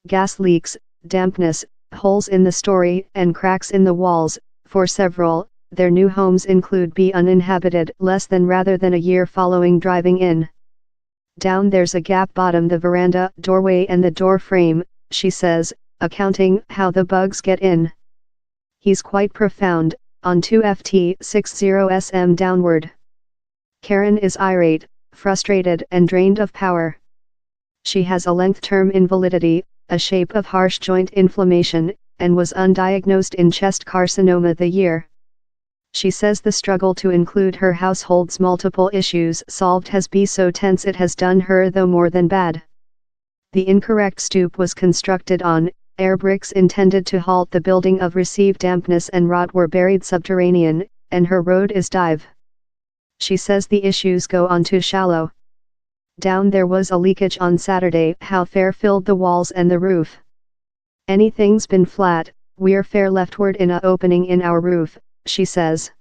gas leaks, dampness, holes in the story and cracks in the walls. For several, their new homes include be uninhabited less than rather than a year following driving in. Down there's a gap bottom the veranda, doorway and the door frame, she says, accounting how the bugs get in. He's quite profound, on 2ft60sm downward. Karen is irate, frustrated and drained of power. She has a length-term invalidity, a shape of harsh joint inflammation, and was undiagnosed in chest carcinoma the year. She says the struggle to include her household's multiple issues solved has been so tense it has done her though more than bad. The incorrect stoop was constructed on, air bricks intended to halt the building of receive dampness and rot were buried subterranean, and her road is dive. She says the issues go on too shallow. Down there was a leakage on Saturday, how fair filled the walls and the roof. Anything's been flat, we're fair leftward in a opening in our roof, she says.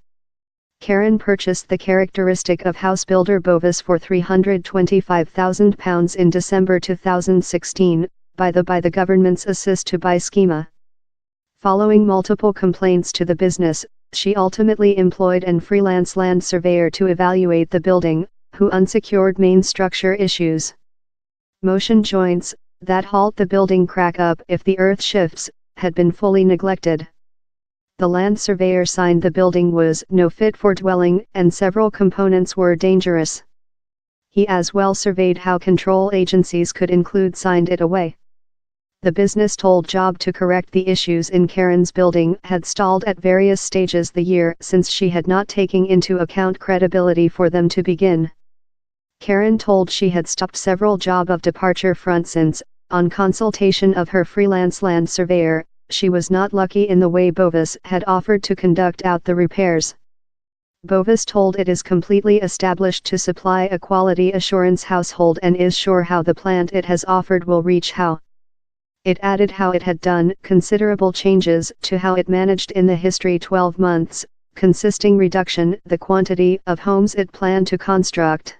Karen purchased the characteristic of house builder Bovis for £325,000 in December 2016, by the government's assist to buy schema. Following multiple complaints to the business, she ultimately employed an freelance land surveyor to evaluate the building, who unsecured main structure issues. Motion joints, that halt the building crack up if the earth shifts, had been fully neglected. The land surveyor signed the building was no fit for dwelling and several components were dangerous. He as well surveyed how control agencies could include signed it away. The business told job to correct the issues in Karen's building had stalled at various stages the year since she had not taken into account credibility for them to begin. Karen told she had stopped several job of departure front since, on consultation of her freelance land surveyor, she was not lucky in the way Bovis had offered to conduct out the repairs. Bovis told it is completely established to supply a quality assurance household and is sure how the plant it has offered will reach how. It added how it had done considerable changes to how it managed in the history 12 months, consisting reduction the quantity of homes it planned to construct.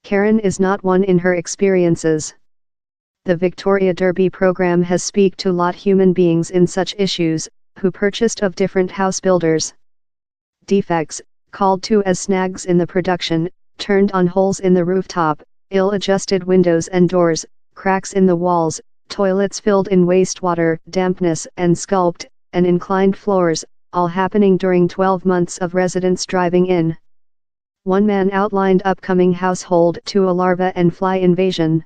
Karen is not one in her experiences. The Victoria Derby program has speak to lot human beings in such issues, who purchased of different house builders. Defects, called to as snags in the production, turned on holes in the rooftop, ill-adjusted windows and doors, cracks in the walls, toilets filled in wastewater, dampness and sculpt, and inclined floors, all happening during 12 months of residents driving in. One man outlined upcoming household to a larva and fly invasion.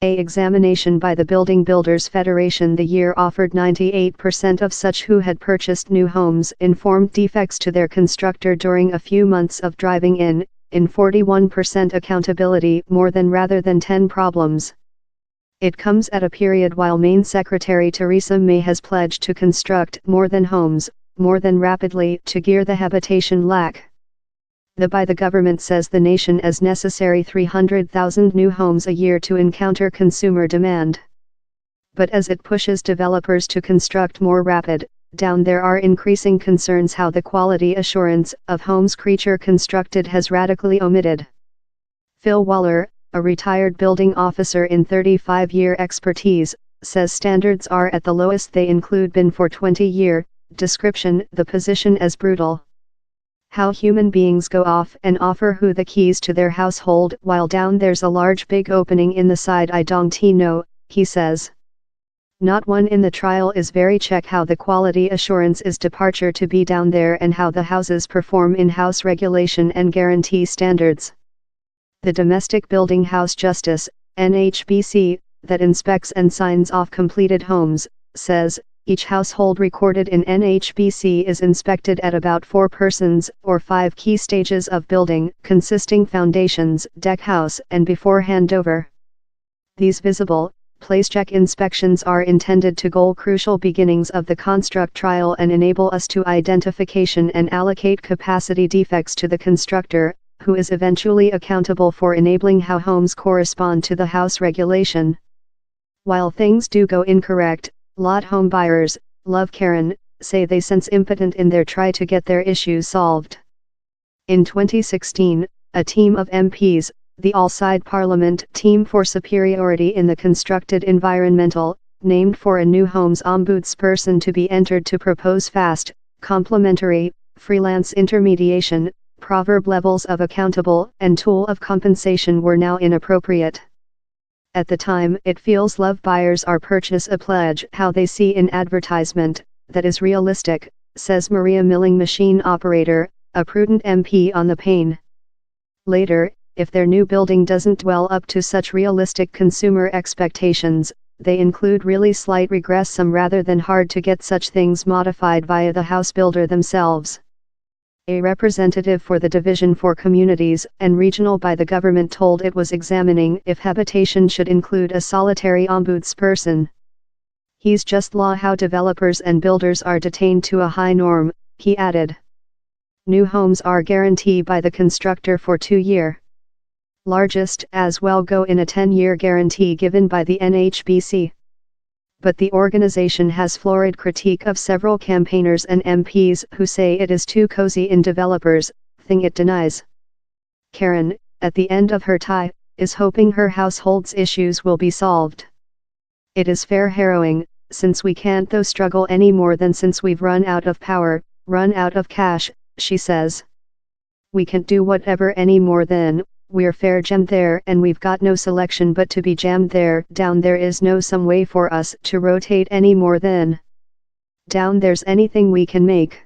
A examination by the Building Builders Federation the year offered 98% of such who had purchased new homes informed defects to their constructor during a few months of driving in 41% accountability more than rather than 10 problems. It comes at a period while Maine Secretary Theresa May has pledged to construct more than homes, more than rapidly to gear the habitation lack. The government says the nation as necessary 300,000 new homes a year to encounter consumer demand. But as it pushes developers to construct more rapid, down there are increasing concerns how the quality assurance of homes creature constructed has radically omitted. Phil Waller, a retired building officer in 35-year expertise, says standards are at the lowest they include been for 20-year, description the position as brutal. How human beings go off and offer who the keys to their household while down there's a large big opening in the side I don't know, he says. Not one in the trial is very check how the quality assurance is departure to be down there and how the houses perform in-house regulation and guarantee standards. The Domestic Building House Justice, NHBC, that inspects and signs off completed homes, says, each household recorded in NHBC is inspected at about 4 persons or 5 key stages of building, consisting foundations, deck house and before handover. These visible, place check inspections are intended to goal crucial beginnings of the construct trial and enable us to identification and allocate capacity defects to the constructor, who is eventually accountable for enabling how homes correspond to the house regulation. While things do go incorrect, lot home buyers, love Karen, say they sense impotent in their try to get their issues solved. In 2016, a team of MPs, the all-side parliament team for superiority in the constructed environmental, named for a new homes ombudsperson to be entered to propose fast, complementary, freelance intermediation, proverb levels of accountable and tool of compensation were now inappropriate. At the time it feels love buyers are purchase a pledge how they see in advertisement, that is realistic, says Maria Milling machine operator, a prudent MP on the pane. Later, if their new building doesn't dwell up to such realistic consumer expectations, they include really slight regress some rather than hard to get such things modified via the house builder themselves. A representative for the Division for Communities and Regional by the government told it was examining if habitation should include a solitary ombudsperson. He's just law how developers and builders are detained to a high norm, he added. New homes are guaranteed by the constructor for 2-year. Largest as well go in a 10-year guarantee given by the NHBC. But the organization has florid critique of several campaigners and MPs who say it is too cozy in developers, thing it denies. Karen, at the end of her tie, is hoping her household's issues will be solved. It is fair harrowing, since we can't though struggle any more than since we've run out of power, run out of cash, she says. We can't do whatever any more than, we're fair jammed there and we've got no selection but to be jammed there. Down there is no some way for us to rotate any more than. Down there's anything we can make.